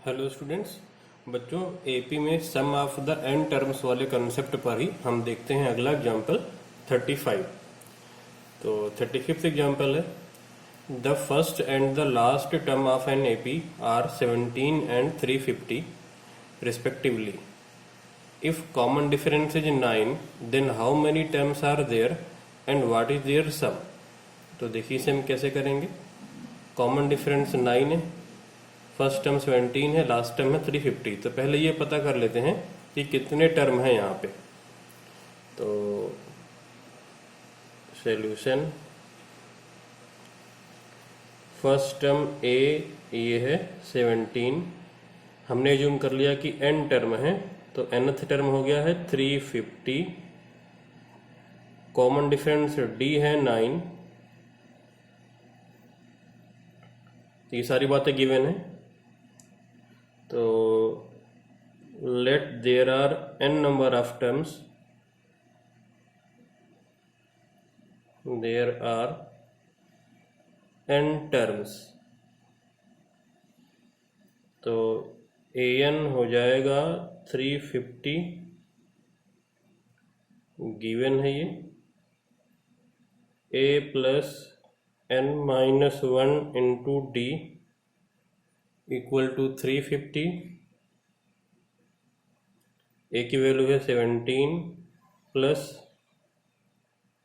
Hello students. बच्चों, AP में सम of the N terms वाले कंसेप्ट पर ही हम देखते हैं अगला एग्जाम्पल 35। तो 35th एग्जाम्पल है, the first and the last term of an AP are 17 and 350 respectively. If common difference is 9 then how many terms are there and what is their sum. तो देखिए इसे हम कैसे करेंगे। कॉमन डिफरेंस 9 है, first term 17 है, last term है 350। तो पहले ये पता कर लेते हैं कि कितने टर्म हैं यहाँ पे। तो सॉल्यूशन, फर्स्ट टर्म ए ये है 17, हमने जूम कर लिया कि n टर्म है, तो nth टर्म हो गया है 350। कॉमन डिफरेंस d है 9। ये सारी बातें गिवन है। तो let there are n number of terms, there are n terms. तो an हो जाएगा 350, गिवन है ये, a plus n-1 into D equal to 350। A की वैल्यू है 17 प्लस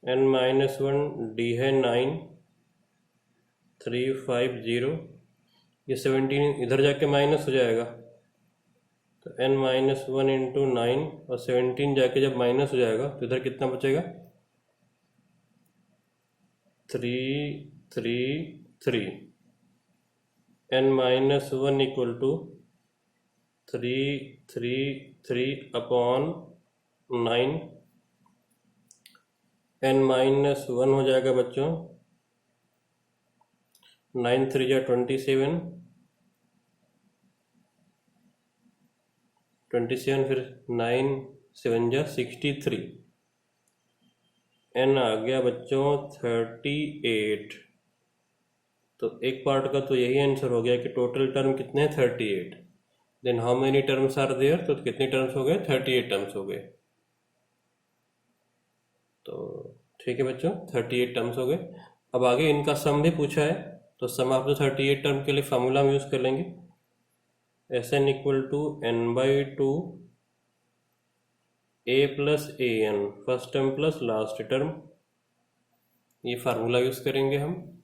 n-1 डी है 9, 350। ये 17 इधर जाके माइनस हो जाएगा, तो n-1 इंटू 9 और 17 जाके जब माइनस हो जाएगा तो इधर कितना बचेगा, 333। n-1 equal to 333 upon 9। n-1 हो जाएगा बच्चों 9 3 जा 27, 27 फिर 9 7 जा 63। n आ गया बच्चों 38। तो एक पार्ट का तो यही आंसर हो गया कि टोटल टर्म कितने हैं 38। Then how many terms are there, तो कितने टर्म्स हो गए, 38 टर्म्स हो गए। तो ठीक है बच्चों, 38 टर्म्स हो गए। अब आगे इनका सम भी पूछा है, तो सम ऑफ द 38 टर्म के लिए फार्मूला हम यूज कर लेंगे, Sn equal to n/2 a plus an, first term plus last term. ये फार्मूला यूज करेंगे हम।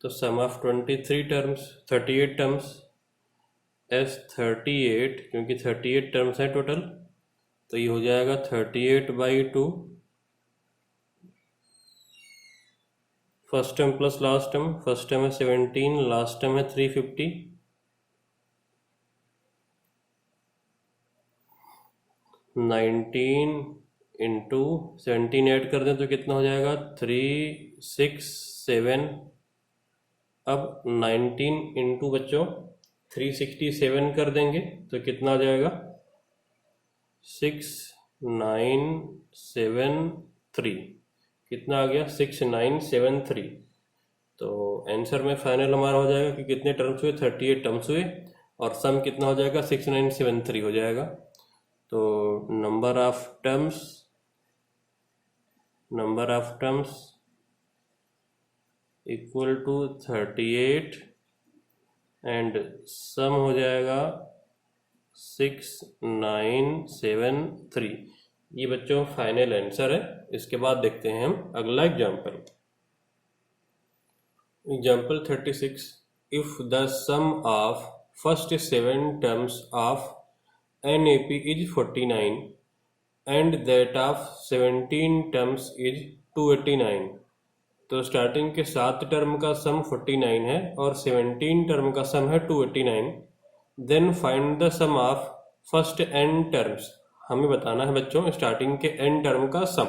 तो सम ऑफ 38 टर्म्स एस 38, क्योंकि 38 टर्म्स है टोटल, तो ये हो जाएगा 38/2 first term plus last term. First term है 17, लास्ट टर्म है 350। 19 इंटू 17 ऐड कर दें तो कितना हो जाएगा, 367। अब 19 इंटू बच्चों 367 कर देंगे तो कितना आ जाएगा, 6973। कितना आ गया, 6973। तो आंसर में फाइनल हमारा हो जाएगा कि कितने टर्म्स हुए, 38 टर्म्स हुए, और सम कितना हो जाएगा, 6973 हो जाएगा। तो number of terms equal to 38 and sum हो जाएगा 6973। ये बच्चों फाइनल आंसर है। इसके बाद देखते हैं हम अगला example 36। If the sum of first 7 terms of an AP is 49 and that of 17 terms is 289। तो स्टार्टिंग के 7 टर्म का सम 49 है और 17 टर्म का सम है 289। Then find the sum of first n terms. हमें बताना है बच्चों स्टार्टिंग के n टर्म का सम।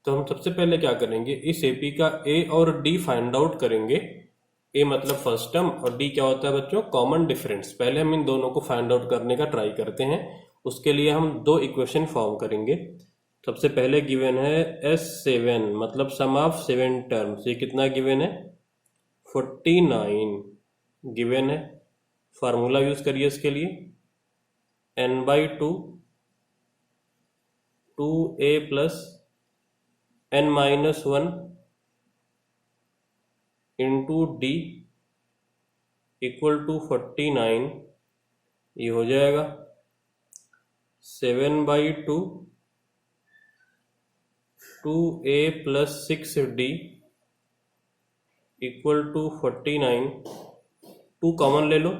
तो हम सबसे पहले क्या करेंगे, इस एपी का a और d फाइंड आउट करेंगे। a मतलब फर्स्ट टर्म और d क्या होता है बच्चों, कॉमन डिफरेंस। पहले हम इन दोनों को फाइंड आउट करने का ट्राई करते हैं। उसके लिए हम 2 इक्वेशन फॉर्म करेंगे। सबसे पहले गिवन है S7 मतलब सम ऑफ 7 टर्म्स। ये कितना गिवन है, 49 गिवन है। फार्मूला यूज करिए इसके लिए, n/2 2a plus n-1 into D equal to 49, ये हो जाएगा 7/2 2a plus 6d equal to 49। 2 common ले लो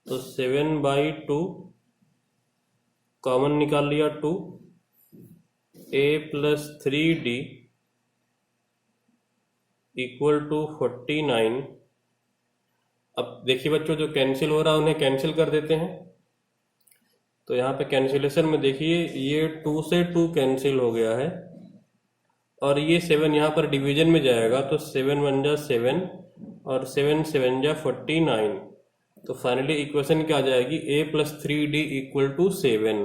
तो 7/2 कॉमन निकाल लिया 2 a plus 3d equal to 49। अब देखिए बच्चों, जो कैंसिल हो रहा है उन्हें कैंसिल कर देते हैं। तो यहाँ पे कैंसिलेशन में देखिए ये 2 से 2 कैंसिल हो गया है और ये 7 यहाँ पर डिवीजन में जाएगा तो 7 1 जा 7 और 7 7 जा 49। तो फाइनली इक्वेशन क्या आ जाएगी, a plus 3d equal to 7।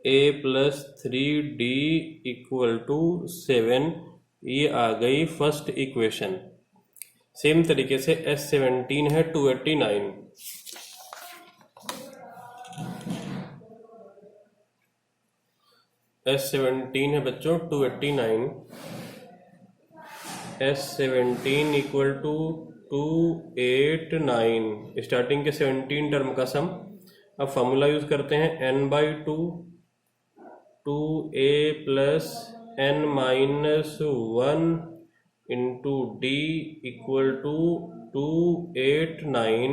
a plus 3d equal to 7, ये आ गई फर्स्ट इक्वेशन। सेम तरीके से S17 है 289। S17 है बच्चों 289। S17 इक्वल टू 289, स्टार्टिंग के 17 टर्म का सम। अब फॉर्मूला यूज करते हैं, n/2 2a plus n-1 into D equal to 289।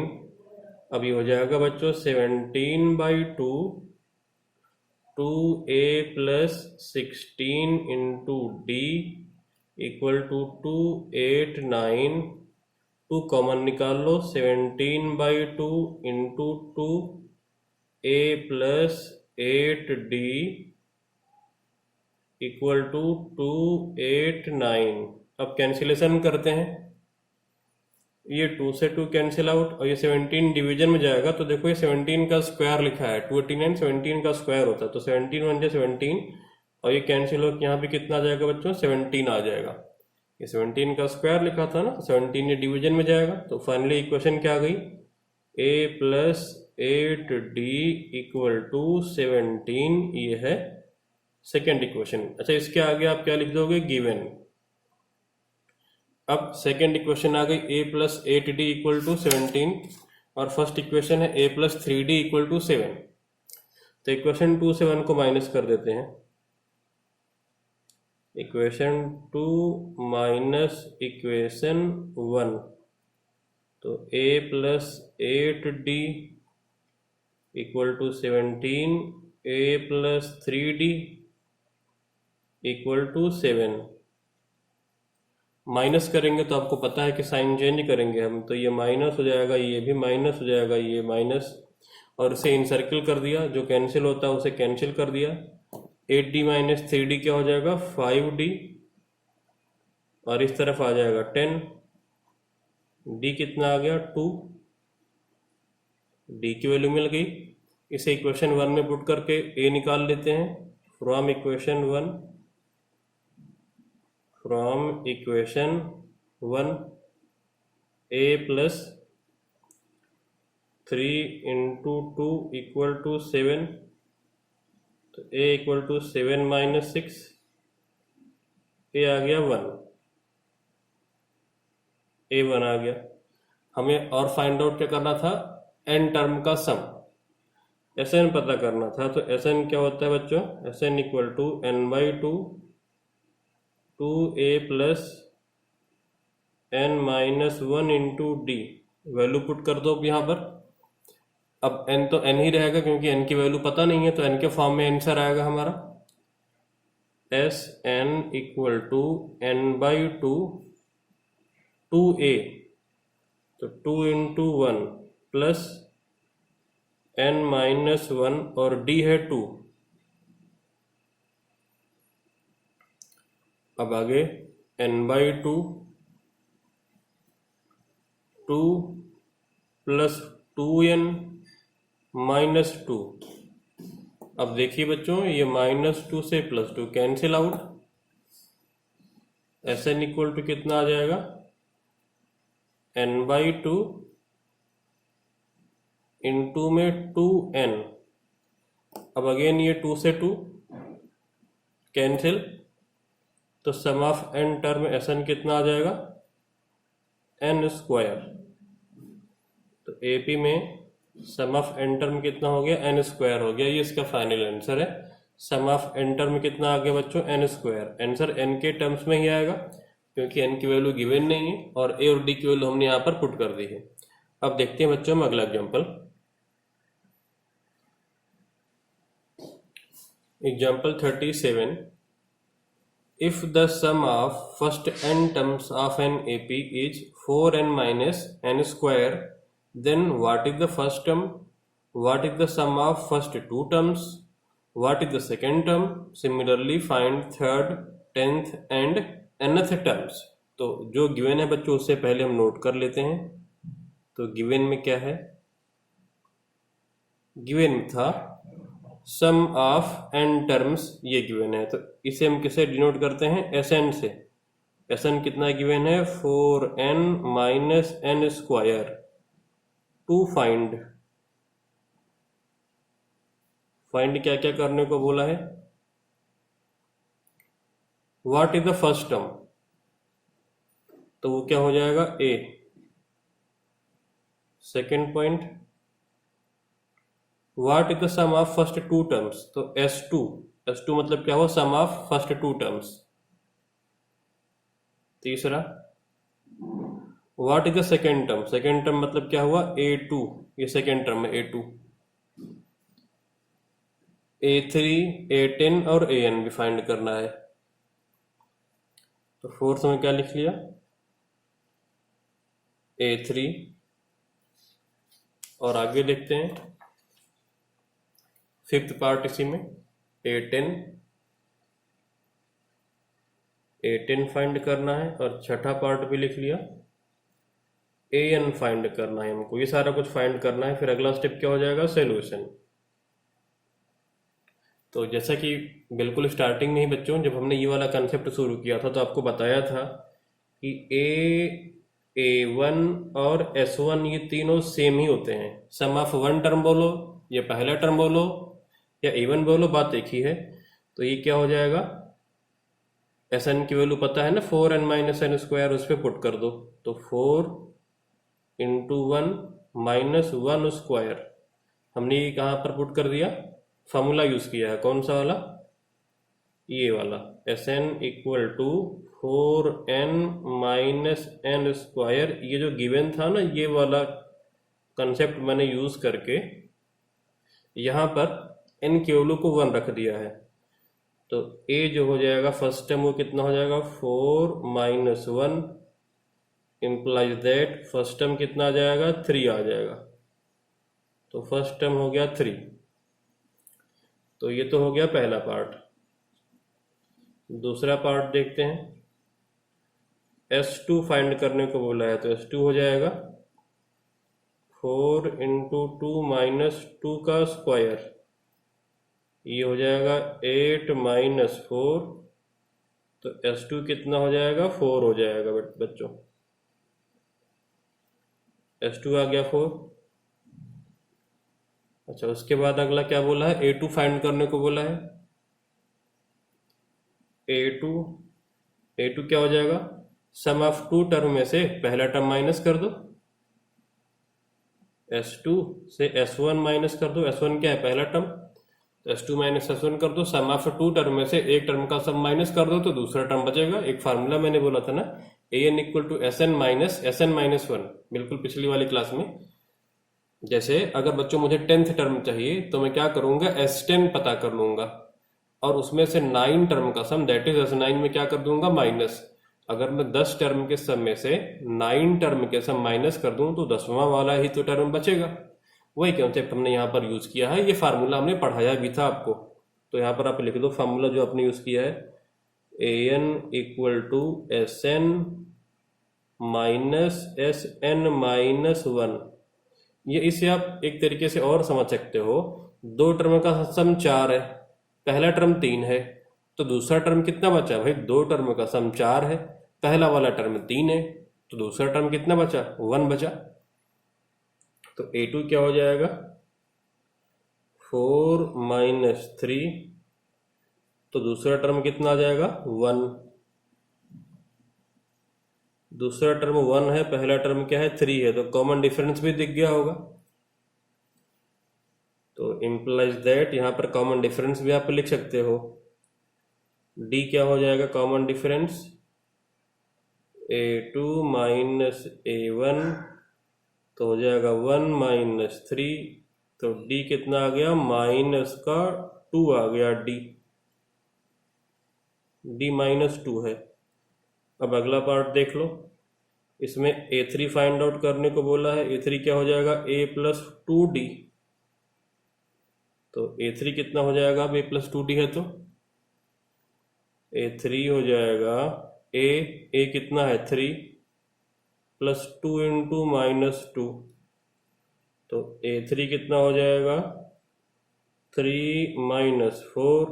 अब ये हो जाएगा बच्चों 17/2 2a plus 16 into D equal to 289। 2 common निकाल लो, 17/2 into 2a plus 8d equal to 289। अब कैंसिलेशन करते हैं, ये 2 से 2 कैंसिल आउट और ये 17 डिवीजन में जाएगा तो देखो ये 17 का स्क्वायर लिखा है, 289 17 का स्क्वायर होता है तो 17 1 जा 17 और ये कैंसिल हो, यहाँ पे कितना आ जाएगा बच्चों, 17 आ जाएगा। ये 17 का स्क्वायर लिखा था ना, 17 ये डिवीजन में जाएगा। तो फाइनली इक्वेशन क्या आ गई, a plus 8d equal to 17, ये है सेकेंड इक्वेशन। अच्छा, इसके आगे आप क्या लिख दोगे, गिवन। अब सेकेंड इक्वेशन आ गई a plus 8d equal to 17 और फर्स्ट इक्वेशन है a plus 3d equal to 7। तो इक्वेशन 2 से 1 को माइनस कर देते हैं। इक्वेशन 2 माइनस इक्वेशन 1, तो a plus 8d equal to 17, a plus 3d equal to 7। Minus करेंगे तो आपको पता है कि साइन चेंज करेंगे हम, तो ये माइनस हो जाएगा, ये भी माइनस हो जाएगा, ये माइनस, और इसे इनसर्किल कर दिया, जो कैंसिल होता है उसे कैंसिल कर दिया। 8d माइनस 3d क्या हो जाएगा, 5d, और इस तरफ आ जाएगा 10। d कितना आ गया, 2। d की वैल्यू मिल गई। इसे इक्वेशन 1 में पुट करके a निकाल लेते हैं। From equation 1 a plus 3 into 2 equal to 7, तो a equal to 7 minus 6, a आ गया 1, a1 आ गया। हमें और फाइंड आउट क्या करना था, n टर्म का सम, Sn पता करना था। तो Sn क्या होता है बच्चों, Sn equal to n/2 2a plus n-1 into d. Value put कर दो यहाँ पर। अब n तो n ही रहेगा क्योंकि n की वैल्यू पता नहीं है, तो n के फॉर्म में आंसर आएगा हमारा Sn equal to n/2 2a, तो 2 इंटू 1 प्लस n-1 और d है 2। अब आगे n/2 2 प्लस 2n माइनस 2। अब देखिए बच्चों, ये -2 से +2 cancel out. Sn equal to कितना आ जाएगा, n/2 इंटू में 2n। अब अगेन ये 2 से 2 कैंसिल, तो सम ऑफ n टर्म Sn कितना आ जाएगा, n स्क्वायर। तो AP में सम ऑफ n टर्म कितना हो गया, n स्क्वायर हो गया। ये इसका फाइनल आंसर है। सम ऑफ n टर्म कितना आ गया बच्चों, n स्क्वायर। आंसर n के टर्म्स में ही आएगा क्योंकि n की वैल्यू गिवन नहीं है और a और d की वैल्यू हमने यहाँ पर पुट कर दी है। अब देखते हैं बच्चों हम अगला example. Example 37। If the sum of first n terms of an AP is 4n minus n square, then what is the first term? What is the sum of first two terms? What is the second term? Similarly, find third, tenth and nth terms. तो जो given है बच्चों उससे पहले हम note कर लेते हैं। तो गिवन में क्या है, गिवन में था सम ऑफ n टर्म्स, ये गिवन है। तो इसे हम किसे डिनोट करते हैं, Sn से। Sn कितना गिवन है, 4n minus n square. To find क्या क्या करने को बोला है, what is the first term, तो वो क्या हो जाएगा A। Second point, what is the sum of first two terms, तो S2 मतलब क्या हुआ, sum of first two terms. तीसरा, what is the second term मतलब क्या हुआ, A2, ये सेकेंड टर्म है A2। A3, A10 और An भी फाइंड करना है। तो फोर्थ में क्या लिख लिया, A3। और आगे देखते हैं फिफ्थ पार्ट इसी में, A10 फाइंड करना है। और छठा पार्ट भी लिख लिया, An फाइंड करना है हमको। ये सारा कुछ फाइंड करना है, फिर अगला स्टेप क्या हो जाएगा, सॉल्यूशन। तो जैसा कि बिल्कुल स्टार्टिंग में ही बच्चों जब हमने ये वाला कंसेप्ट शुरू किया था तो आपको बताया था कि A1 और S1 ये तीनों सेम ही होते हैं। सम ऑफ वन टर्म बोलो या पहला टर्म बोलो या A1 बोलो, बात एक ही है। तो ये क्या हो जाएगा, Sn की वैल्यू पता है ना, 4n माइनस n स्क्वायर, उस पर पुट कर दो। तो 4 इंटू 1 माइनस 1 स्क्वायर, हमने ये कहाँ पर पुट कर दिया, फार्मूला यूज किया है, कौन सा वाला, ये वाला। Sn equal to 4n minus n square. ये जो गिवन था ना, ये वाला कंसेप्ट मैंने यूज करके यहाँ पर n की वैल्यू को 1 रख दिया है। तो a जो हो जाएगा फर्स्ट टर्म वो कितना हो जाएगा, 4 minus 1, implies that first term कितना आ जाएगा, 3 आ जाएगा। तो फर्स्ट टर्म हो गया 3। तो ये तो हो गया पहला पार्ट। दूसरा पार्ट देखते हैं, S2 फाइंड करने को बोला है। तो S2 हो जाएगा 4 इंटू 2 माइनस 2 का स्क्वायर, ये हो जाएगा 8 माइनस 4। तो S2 कितना हो जाएगा, 4 हो जाएगा बच्चों। S2 आ गया 4। अच्छा, उसके बाद अगला क्या बोला है, A2 फाइंड करने को बोला है। A2 क्या हो जाएगा, सम ऑफ टू टर्म में से पहला टर्म माइनस कर दो, S2 से S1 माइनस कर दो। S1 क्या है, पहला टर्म, तो S2 माइनस S1 कर दो। सम ऑफ टू टर्म में से एक टर्म का सम माइनस कर दो तो दूसरा टर्म बचेगा। एक फार्मूला मैंने बोला था ना, An equal to Sn minus 1, बिल्कुल पिछली वाली क्लास में। जैसे अगर बच्चों मुझे 10th टर्म चाहिए तो मैं क्या करूंगा, S10 पता कर लूंगा और उसमें से 9 टर्म का सम दैट इज S9 में क्या कर दूंगा, माइनस। अगर मैं 10 टर्म के सम में से 9 टर्म के सम माइनस कर दूं तो 10वां वाला ही तो टर्म बचेगा। वही कॉन्सेप्ट हमने यहाँ पर यूज किया है। ये फार्मूला हमने पढ़ाया भी था आपको। तो यहाँ पर आप लिख दो फार्मूला जो आपने यूज किया है, An equal to Sn minus Sn minus 1। ये इसे आप एक तरीके से और समझ सकते हो, दो टर्म का सम 4 है, पहला टर्म 3 है, तो दूसरा टर्म कितना बचा भाई, दो टर्म का सम 4 है, पहला वाला टर्म 3 है, तो दूसरा टर्म कितना बचा, 1 बचा। तो A2 क्या हो जाएगा, 4 माइनस 3, तो दूसरा टर्म कितना आ जाएगा, 1। दूसरा टर्म 1 है, पहला टर्म क्या है, 3 है, तो कॉमन डिफरेंस भी दिख गया होगा। तो इम्प्लाइज दैट, यहाँ पर कॉमन डिफरेंस भी आप लिख सकते हो। D क्या हो जाएगा common difference, A2 minus A1, तो हो जाएगा 1 माइनस 3, तो D कितना आ गया, माइनस का 2 आ गया, D माइनस 2 है। अब अगला पार्ट देख लो, इसमें A3 फाइंड आउट करने को बोला है। A3 क्या हो जाएगा, A प्लस 2D, तो A3 कितना हो जाएगा, अब A प्लस 2D है तो A3 हो जाएगा A कितना है 3 प्लस 2 इंटू माइनस 2, तो A3 कितना हो जाएगा 3 minus 4,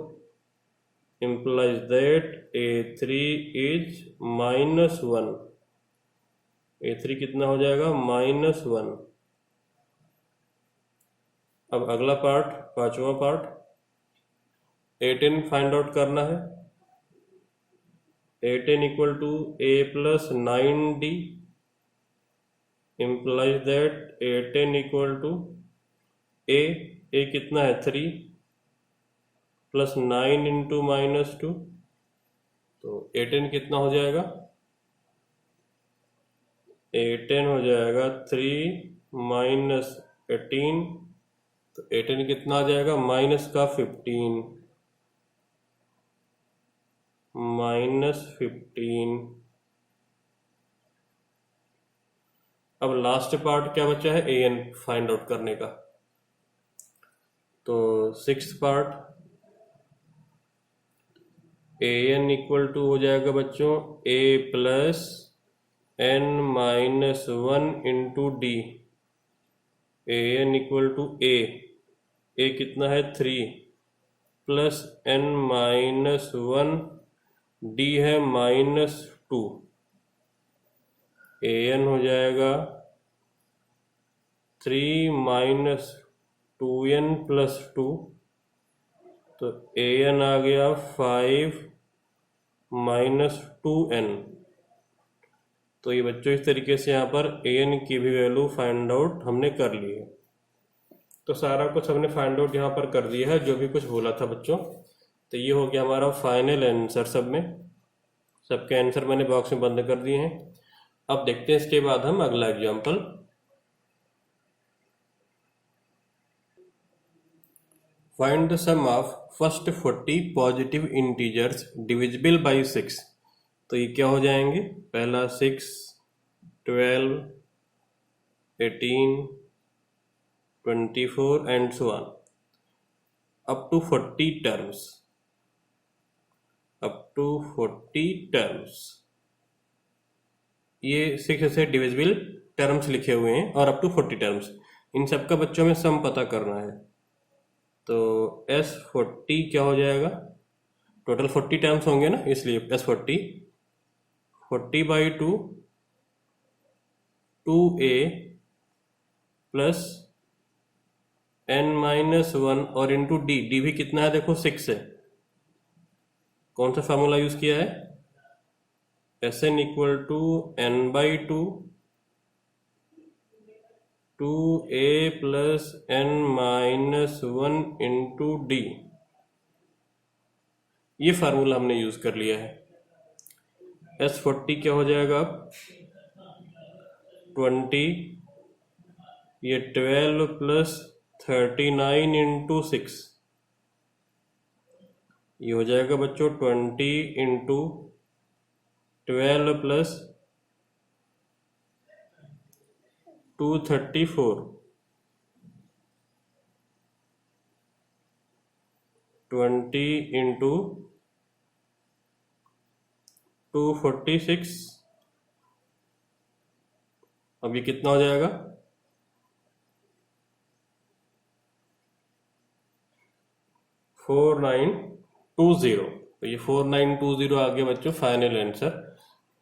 implies that A3 is minus 1। A3 कितना हो जाएगा, माइनस 1। अब अगला पार्ट, पांचवा पार्ट, A10 फाइंड आउट करना है। A10 equal to A plus 9D, implies that A10 equal to A कितना है 3 प्लस 9 इंटू माइनस 2, तो A10 कितना हो जाएगा, A10 हो जाएगा 3 माइनस 18, तो A10 कितना आ जाएगा, माइनस का 15, माइनस 15। अब लास्ट पार्ट क्या बचा है, AN फाइंड आउट करने का। तो sixth part, AN equal to हो जाएगा बच्चों A plus N minus 1 into D। AN equal to A कितना है 3 प्लस N माइनस 1, D है माइनस 2। AN हो जाएगा 3 माइनस 2N प्लस 2, तो AN आ गया 5 माइनस 2N। तो ये बच्चों इस तरीके से यहाँ पर AN की भी वैल्यू फाइंड आउट हमने कर ली है। तो सारा कुछ हमने फाइंड आउट यहाँ पर कर दिया है, जो भी कुछ बोला था बच्चों। तो ये हो गया हमारा फाइनल आंसर। सब में सबके आंसर मैंने बॉक्स में बंद कर दिए हैं। अब देखते हैं इसके बाद हम अगला example. Find the sum of first 40 positive integers divisible by 6। तो ये क्या हो जाएंगे, पहला 6, 12, 18, 24 and so on up to 40 terms, up to 40 terms. ये 6 ऐसे डिविजिबल टर्म्स लिखे हुए हैं और अप टू 40 टर्म्स। इन सबका बच्चों में सम पता करना है। तो S40 क्या हो जाएगा, टोटल 40 टर्म्स होंगे ना, इसलिए S40 40 by 2 2A plus N minus 1 और इंटू D भी कितना है, देखो 6 है। कौन सा फार्मूला यूज किया है, Sn equal to N by 2 2A plus N minus 1 into D। ये फार्मूला हमने यूज कर लिया है। S40 क्या हो जाएगा, 20, ये 12 प्लस 39 इंटू 6, ये हो जाएगा बच्चों 20 इंटू 12 प्लस 234, 20 इंटू 246। अब ये कितना हो जाएगा, 4920। तो ये 4920 आ गया बच्चों फाइनल आंसर।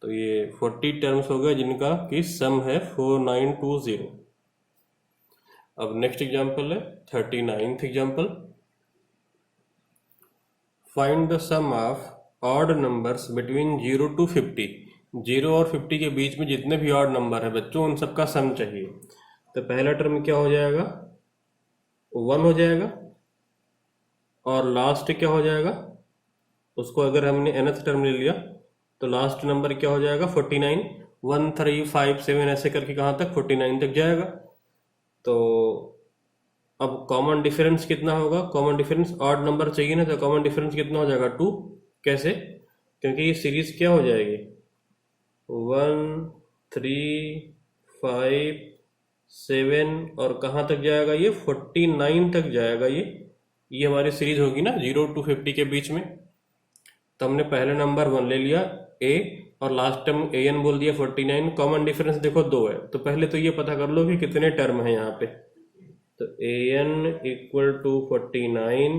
तो ये 40 टर्म्स हो गए जिनका कि सम है 4920। अब नेक्स्ट एग्जाम्पल है 39th example. Find the sum of odd numbers between 0 to 50। 0 और 50 के बीच में जितने भी ऑड नंबर है बच्चों उन सबका सम चाहिए। तो पहला टर्म क्या हो जाएगा, 1 हो जाएगा, और लास्ट क्या हो जाएगा, उसको अगर हमने nth टर्म ले लिया तो लास्ट नंबर क्या हो जाएगा 49। 1 3 5 7 ऐसे करके कहाँ तक 49 तक जाएगा। तो अब कॉमन डिफरेंस कितना होगा, कॉमन डिफरेंस ऑड नंबर चाहिए ना, तो कॉमन डिफरेंस कितना हो जाएगा 2। कैसे, क्योंकि ये सीरीज क्या हो जाएगी 1 3 5 7 और कहाँ तक जाएगा ये 49 तक जाएगा। ये हमारी सीरीज होगी ना 0 to 50 के बीच में। तो हमने पहले नंबर 1 ले लिया a और लास्ट टर्म an बोल दिया 49। कॉमन डिफरेंस देखो 2 है, तो पहले तो ये पता कर लो कि कितने टर्म है यहाँ पे। तो an equal to 49,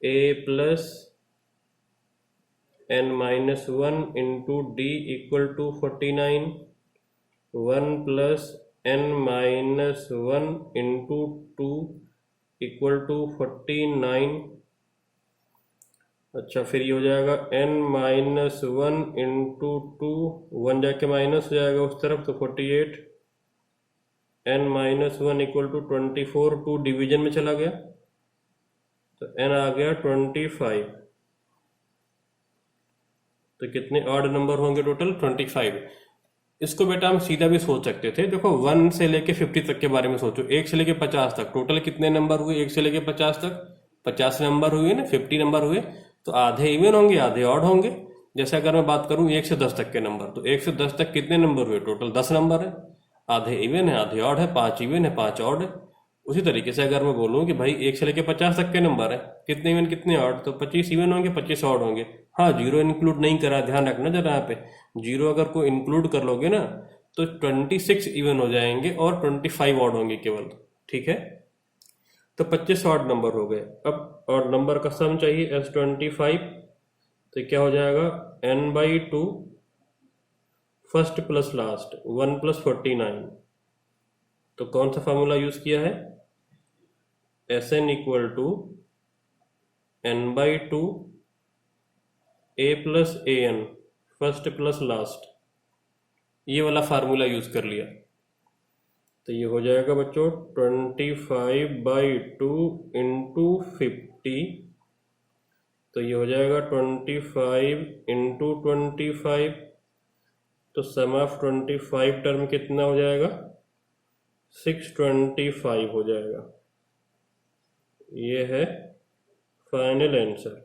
a plus n minus 1 into D equal to 49, 1 plus n minus 1 into 2 equal to 49। अच्छा, फिर ये हो जाएगा n माइनस 1 इंटू 2, 1 जाके माइनस हो जाएगा उस तरफ तो 48, n minus 1 equal to 24। 2 division में चला गया तो n आ गया 25। तो कितने ऑड नंबर होंगे टोटल 25। इसको बेटा हम सीधा भी सोच सकते थे। देखो 1 से लेके 50 तक के बारे में सोचो, 1 से लेके 50 तक टोटल कितने नंबर हुए, 1 से लेके 50 तक 50 नंबर हुए ना, 50 नंबर हुए। तो आधे इवन होंगे आधे ऑड होंगे। जैसे अगर मैं बात करूं 1 से 10 तक के नंबर, तो 1 से 10 तक कितने नंबर हुए, टोटल 10 नंबर है। आधे इवन है आधे ऑड है, 5 इवन है 5 ऑड है। उसी तरीके से अगर मैं बोलूं कि भाई 1 से लेके 50 तक के नंबर है, कितने इवन कितने ऑड, तो 25 इवन होंगे 25 ऑड होंगे। हाँ, जीरो इंक्लूड नहीं करा, ध्यान रखना जरा यहाँ पे। जीरो अगर कोई इंक्लूड कर लोगे ना तो 26 इवन हो जाएंगे और 25 ऑड होंगे केवल। ठीक है, तो 25 ऑड नंबर हो गए। अब ऑड नंबर का सम चाहिए S25। तो क्या हो जाएगा n/2 first plus last 1 plus 49। तो कौन सा फॉर्मूला यूज किया है, Sn equal to n/2 a plus an first plus last, ये वाला फार्मूला यूज कर लिया। तो ये हो जाएगा बच्चों 25/2 इंटू 50। तो ये हो जाएगा 25 इंटू 25। तो सम ऑफ 25 टर्म कितना हो जाएगा 625 हो जाएगा। ये है फाइनल आंसर।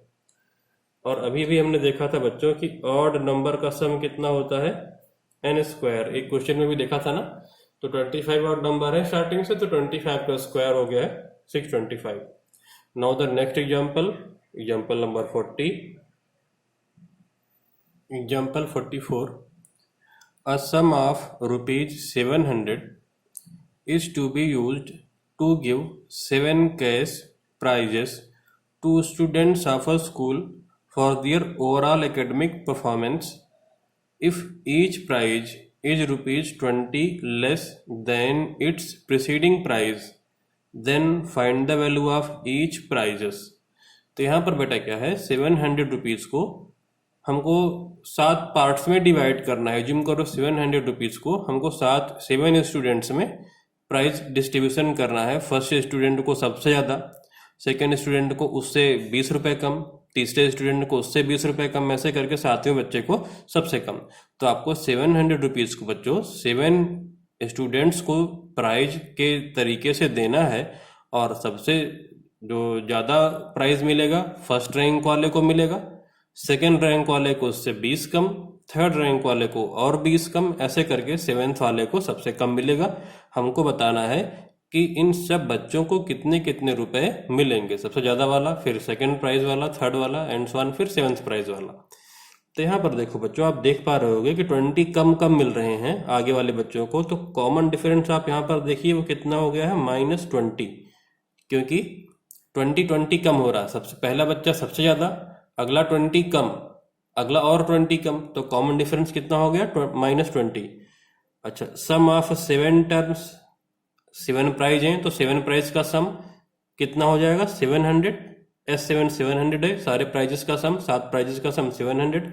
और अभी भी हमने देखा था बच्चों कि ऑड नंबर का सम कितना होता है n²। एक क्वेश्चन में भी देखा था ना। तो 25 ऑड नंबर है स्टार्टिंग से, तो 25 का स्क्वायर हो गया है 625। Now the next example, example number 40। Example 44। A sum of rupees 700 is to be used to give 7 cash prizes to students of a school for their overall academic performance. If each prize is rupees 20 less than its preceding prize, then find the value of each prizes. तो यहाँ पर बेटा क्या है, 700 rupees को हमको 7 parts में divide करना है। जिम करो 700 रुपीज़ को हमको 7 स्टूडेंट्स में प्राइज डिस्ट्रीब्यूशन करना है। फर्स्ट स्टूडेंट को सबसे ज़्यादा, सेकेंड स्टूडेंट को उससे 20 रुपये कम, तीसरे स्टूडेंट को उससे 20 रुपये कम, ऐसे करके 7वें बच्चे को सबसे कम। तो आपको 700 रुपीज़ को बच्चों 7 स्टूडेंट्स को प्राइज के तरीके से देना है। और सबसे जो ज़्यादा प्राइज मिलेगा फर्स्ट रैंक वाले को मिलेगा, सेकेंड रैंक वाले को उससे 20 कम, थर्ड रैंक वाले को और 20 कम, ऐसे करके 7th वाले को सबसे कम मिलेगा। हमको बताना है कि इन सब बच्चों को कितने कितने रुपए मिलेंगे, सबसे ज़्यादा वाला, फिर सेकेंड प्राइज वाला, थर्ड वाला एंड सो ऑन, फिर 7th प्राइज वाला। तो यहाँ पर देखो बच्चों, आप देख पा रहे होगे कि 20 कम कम मिल रहे हैं आगे वाले बच्चों को। तो कॉमन डिफरेंस आप यहाँ पर देखिए वो कितना हो गया है -20, क्योंकि 20 कम हो रहा है। सबसे पहला बच्चा सबसे ज़्यादा, अगला 20 कम, अगला और 20 कम, तो कॉमन डिफरेंस कितना हो गया -20। अच्छा, सम ऑफ 7 टर्म्स, 7 प्राइज हैं तो 7 प्राइज का सम कितना हो जाएगा 700। S7 700 है, सारे प्राइजेस का सम, 7 प्राइजेस का सम 700।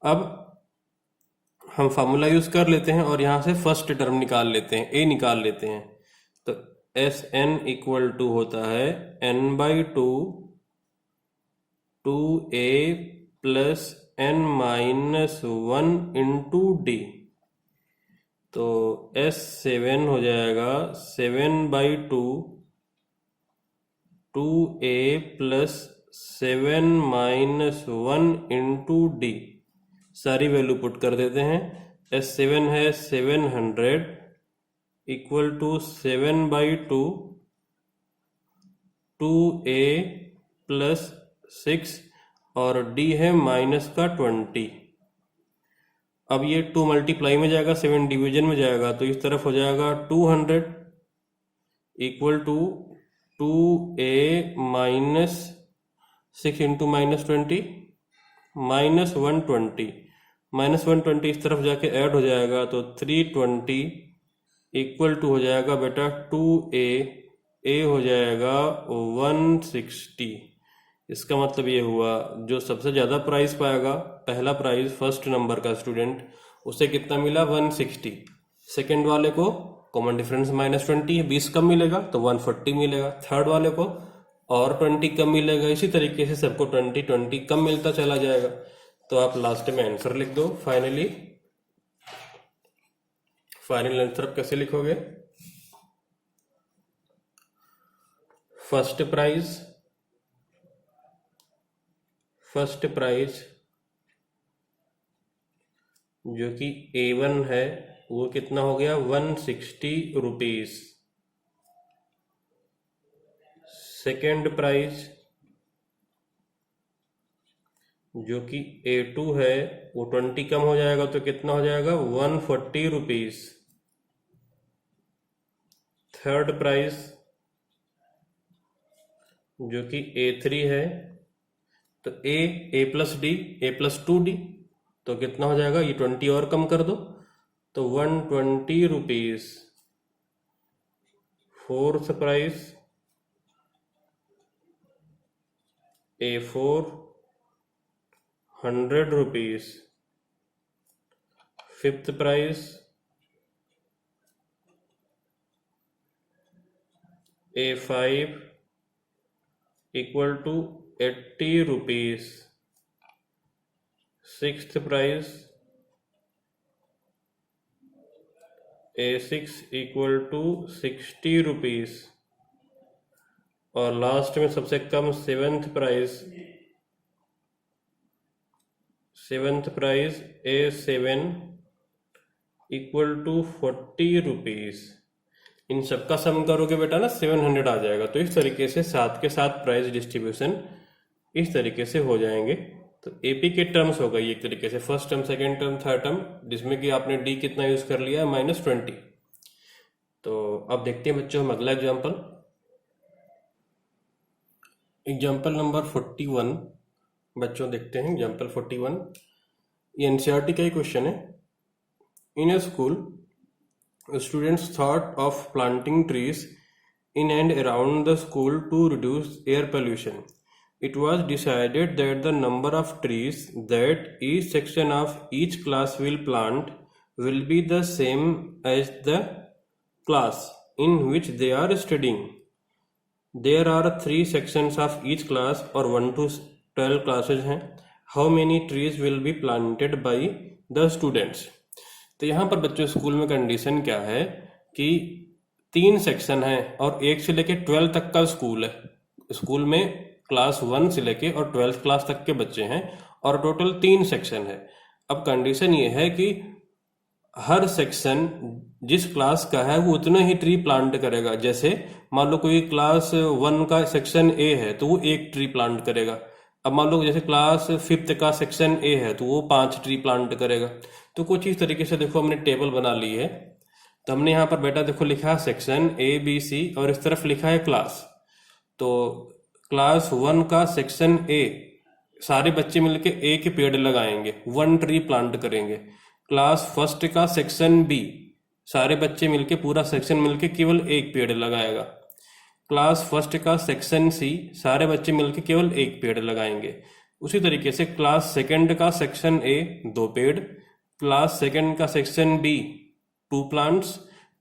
अब हम फार्मूला यूज कर लेते हैं और यहाँ से फर्स्ट टर्म निकाल लेते हैं, ए निकाल लेते हैं। तो Sn इक्वल टू होता है n/2 2a plus n-1 into D. तो S7 हो जाएगा 7/2 2a प्लस 7-1 इंटू डी। सारी वैल्यू पुट कर देते हैं। S7 है 700 इक्वल टू 7/2 2a प्लस 6 और d है माइनस का 20। अब ये 2 मल्टीप्लाई में जाएगा, 7 डिवीजन में जाएगा, तो इस तरफ हो जाएगा 200 equal to 2a minus 6 into minus 20 minus 120। Minus 120 इस तरफ जाके ऐड हो जाएगा तो 320 इक्वल टू हो जाएगा बेटा 2a, a हो जाएगा 160। इसका मतलब ये हुआ जो सबसे ज़्यादा प्राइस पाएगा, पहला प्राइस फर्स्ट नंबर का स्टूडेंट, उसे कितना मिला 160। सेकेंड वाले को कॉमन डिफरेंस -20 है, 20 कम मिलेगा तो 140 मिलेगा। थर्ड वाले को और 20 कम मिलेगा। इसी तरीके से सबको 20 कम मिलता चला जाएगा। तो आप लास्ट में आंसर लिख दो। फाइनल आंसर आप कैसे लिखोगे? फर्स्ट प्राइस जो कि A1 है वो कितना हो गया 160 रुपीज। सेकेंड प्राइस जो कि A2 है वो 20 कम हो जाएगा तो कितना हो जाएगा 140 रुपीज। थर्ड प्राइस जो कि A3 है तो A plus D A plus 2D तो कितना हो जाएगा, ये 20 और कम कर दो तो 120 rupees. Fourth price A4 100 rupees. Fifth price A5 equal to 80 rupees. Sixth price A6 equal to 60 rupees. और लास्ट में सबसे कम seventh price A7 equal to 40 rupees. इन सबका सम करोगे बेटा ना 700 आ जाएगा। तो इस तरीके से 7 के 7 प्राइस डिस्ट्रीब्यूशन इस तरीके से हो जाएंगे। तो एपी के टर्म्स हो गई एक तरीके से, first term, second term, third term, जिसमें कि आपने डी कितना यूज कर लिया है -20। तो अब देखते हैं बच्चों हम अगला एग्जाम्पल नंबर 41 बच्चों देखते हैं। एग्जाम्पल 41 ये एनसीईआरटी का ही क्वेश्चन है। इन ए school students thought of planting trees in and around the school to reduce air pollution. It was decided that the number of trees that each section of each class will plant will be the same as the class in which they are studying. There are 3 sections of each class और 1 to 12 classes हैं. How many trees will be planted by the students? तो यहाँ पर बच्चों school में condition क्या है कि 3 सेक्शन है और 1 से लेके 12 तक का स्कूल है। स्कूल में क्लास 1 से लेके और 12th क्लास तक के बच्चे हैं और टोटल 3 सेक्शन है। अब कंडीशन ये है कि हर सेक्शन जिस क्लास का है वो उतना ही ट्री प्लांट करेगा। जैसे मान लो कोई क्लास 1 का सेक्शन ए है तो वो 1 ट्री प्लांट करेगा। अब मान लो जैसे क्लास 5th का सेक्शन ए है तो वो 5 ट्री प्लांट करेगा। तो कुछ इस तरीके से देखो हमने टेबल बना ली है। तो हमने यहाँ पर बेटा देखो लिखा है सेक्शन ABC और इस तरफ लिखा है क्लास। तो क्लास 1 का सेक्शन ए सारे बच्चे मिलके ए के पेड़ लगाएंगे, 1 ट्री प्लांट करेंगे। क्लास फर्स्ट का सेक्शन बी सारे बच्चे मिलके, पूरा सेक्शन मिलके केवल एक पेड़ लगाएगा। क्लास फर्स्ट का सेक्शन सी सारे बच्चे मिलके केवल एक पेड़ लगाएंगे। उसी तरीके से क्लास सेकंड का सेक्शन ए 2 पेड़, क्लास सेकंड का section B 2 plants,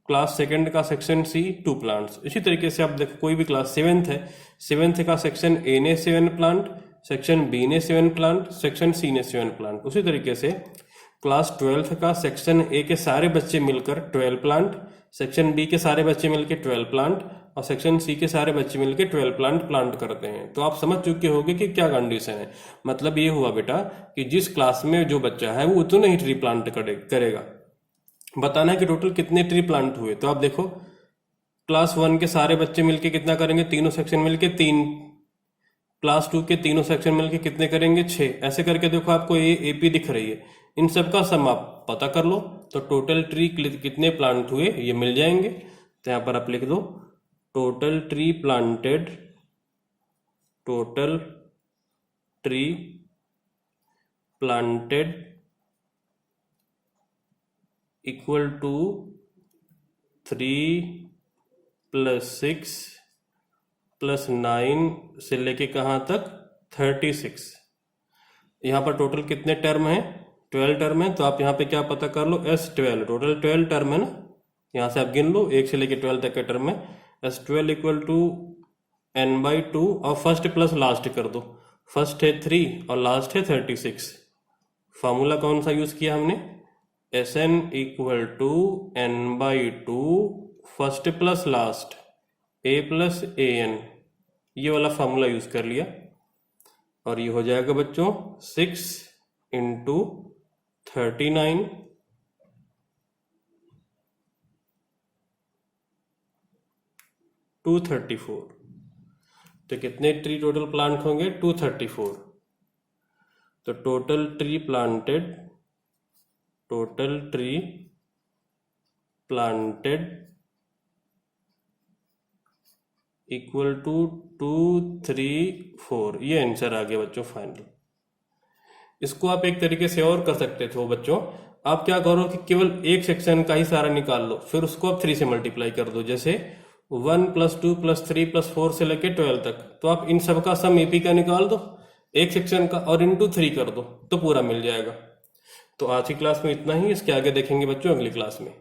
class second का सेक्शन सी 2 प्लांट्स। इसी तरीके से आप देखो कोई भी क्लास 7th है, 7th का सेक्शन ए ने 7 प्लांट, सेक्शन बी ने 7 प्लांट, सेक्शन सी ने 7 प्लांट। उसी तरीके से क्लास 12th का सेक्शन ए के सारे बच्चे मिलकर 12 प्लांट, सेक्शन बी के सारे बच्चे मिलकर 12 प्लांट और सेक्शन सी के सारे बच्चे मिलकर 12 प्लांट करते हैं। तो आप समझ चुके होंगे कि क्या कंडीशन है। मतलब ये हुआ बेटा कि जिस क्लास में जो बच्चा है वो उतने ही ट्री प्लांट करेगा। बताना है कि टोटल कितने ट्री प्लांट हुए। तो आप देखो क्लास 1 के सारे बच्चे मिलके कितना करेंगे, तीनों सेक्शन मिलके 3, क्लास 2 के तीनों सेक्शन मिलके कितने करेंगे 6। ऐसे करके देखो आपको ये एपी दिख रही है, इन सब का सम आप पता कर लो तो टोटल ट्री कितने प्लांट हुए ये मिल जाएंगे। तो यहां पर आप लिख दो total tree planted equal to 3 + 6 + 9 से लेके कहाँ तक 36। यहाँ पर टोटल कितने टर्म हैं, 12 टर्म है। तो आप यहाँ पे क्या पता कर लो, S12 टोटल 12 टर्म है ना, यहाँ से आप गिन लो 1 से लेके 12 तक के टर्म है। S12 = n/2 और फर्स्ट प्लस लास्ट कर दो, फर्स्ट है 3 और लास्ट है 36। फॉर्मूला कौन सा यूज किया हमने, Sn = n/2 first plus last a + an, ये वाला फॉर्मूला यूज कर लिया। और ये हो जाएगा बच्चों 6 × 39 234। तो कितने ट्री टोटल प्लांट होंगे 234। तो total tree planted equal to 234, ये आंसर आ गया बच्चों फाइनल। इसको आप एक तरीके से और कर सकते थे बच्चों, आप क्या करो कि केवल एक सेक्शन का ही सारा निकाल लो, फिर उसको आप 3 से मल्टीप्लाई कर दो। जैसे 1 + 2 + 3 + 4 से लेके 12 तक, तो आप इन सब का सम एपी का निकाल दो एक सेक्शन का और इंटू 3 कर दो तो पूरा मिल जाएगा। तो आज की क्लास में इतना ही, इसके आगे देखेंगे बच्चों अगली क्लास में।